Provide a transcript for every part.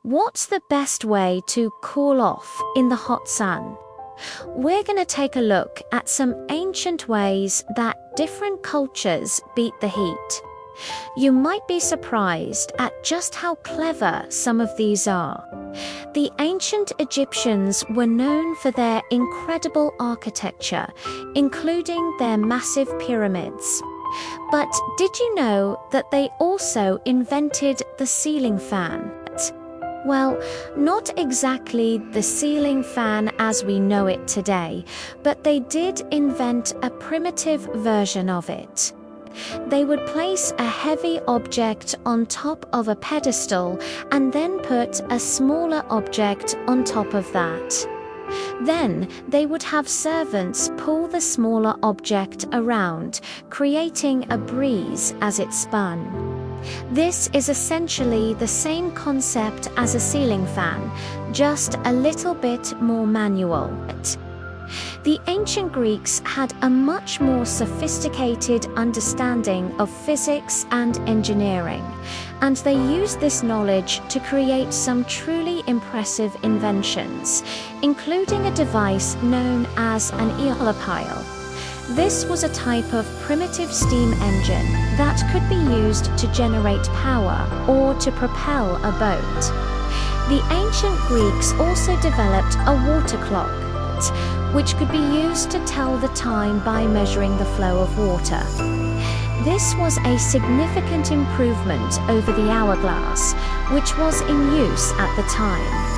What's the best way to cool off in the hot sun? We're going to take a look at some ancient ways that different cultures beat the heat. You might be surprised at just how clever some of these are. The ancient Egyptians were known for their incredible architecture, including their massive pyramids. But did you know that they also invented the ceiling fan? Well, not exactly the ceiling fan as we know it today, but they did invent a primitive version of it. They would place a heavy object on top of a pedestal and then put a smaller object on top of that. Then they would have servants pull the smaller object around, creating a breeze as it spun. This is essentially the same concept as a ceiling fan, just a little bit more manual. The ancient Greeks had a much more sophisticated understanding of physics and engineering, and they used this knowledge to create some truly impressive inventions, including a device known as an eolipile. This was a type of primitive steam engine that could be used to generate power or to propel a boat. The ancient Greeks also developed a water clock, which could be used to tell the time by measuring the flow of water. This was a significant improvement over the hourglass, which was in use at the time.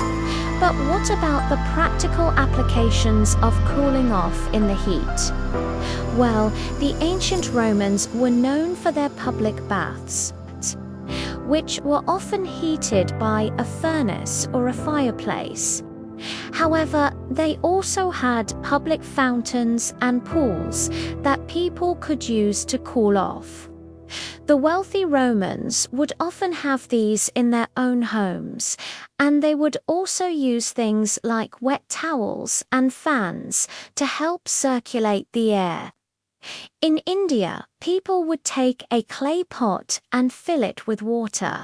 But what about the practical applications of cooling off in the heat? Well, the ancient Romans were known for their public baths, which were often heated by a furnace or a fireplace. However, they also had public fountains and pools that people could use to cool off. The wealthy Romans would often have these in their own homes, and they would also use things like wet towels and fans to help circulate the air. In India, people would take a clay pot and fill it with water.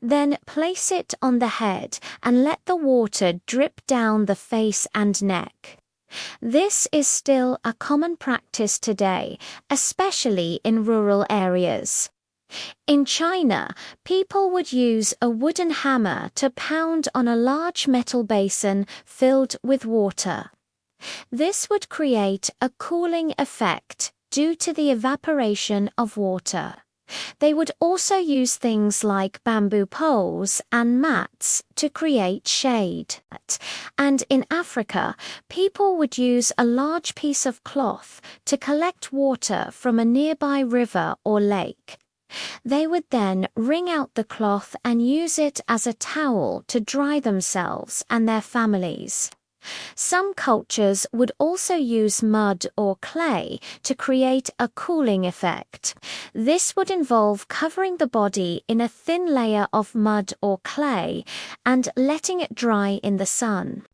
Then place it on the head and let the water drip down the face and neck. This is still a common practice today, especially in rural areas. In China, people would use a wooden hammer to pound on a large metal basin filled with water. This would create a cooling effect due to the evaporation of water. They would also use things like bamboo poles and mats to create shade. And in Africa, people would use a large piece of cloth to collect water from a nearby river or lake. They would then wring out the cloth and use it as a towel to dry themselves and their families. Some cultures would also use mud or clay to create a cooling effect. This would involve covering the body in a thin layer of mud or clay and letting it dry in the sun.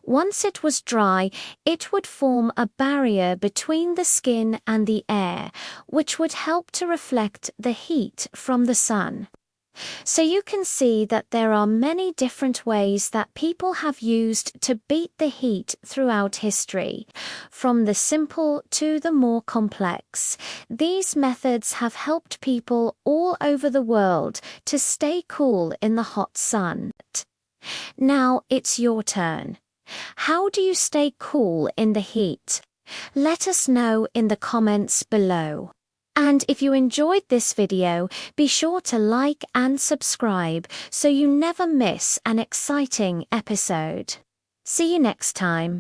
Once it was dry, it would form a barrier between the skin and the air, which would help to reflect the heat from the sun. So you can see that there are many different ways that people have used to beat the heat throughout history, from the simple to the more complex. These methods have helped people all over the world to stay cool in the hot sun. Now it's your turn. How do you stay cool in the heat? Let us know in the comments below. And if you enjoyed this video, be sure to like and subscribe so you never miss an exciting episode. See you next time.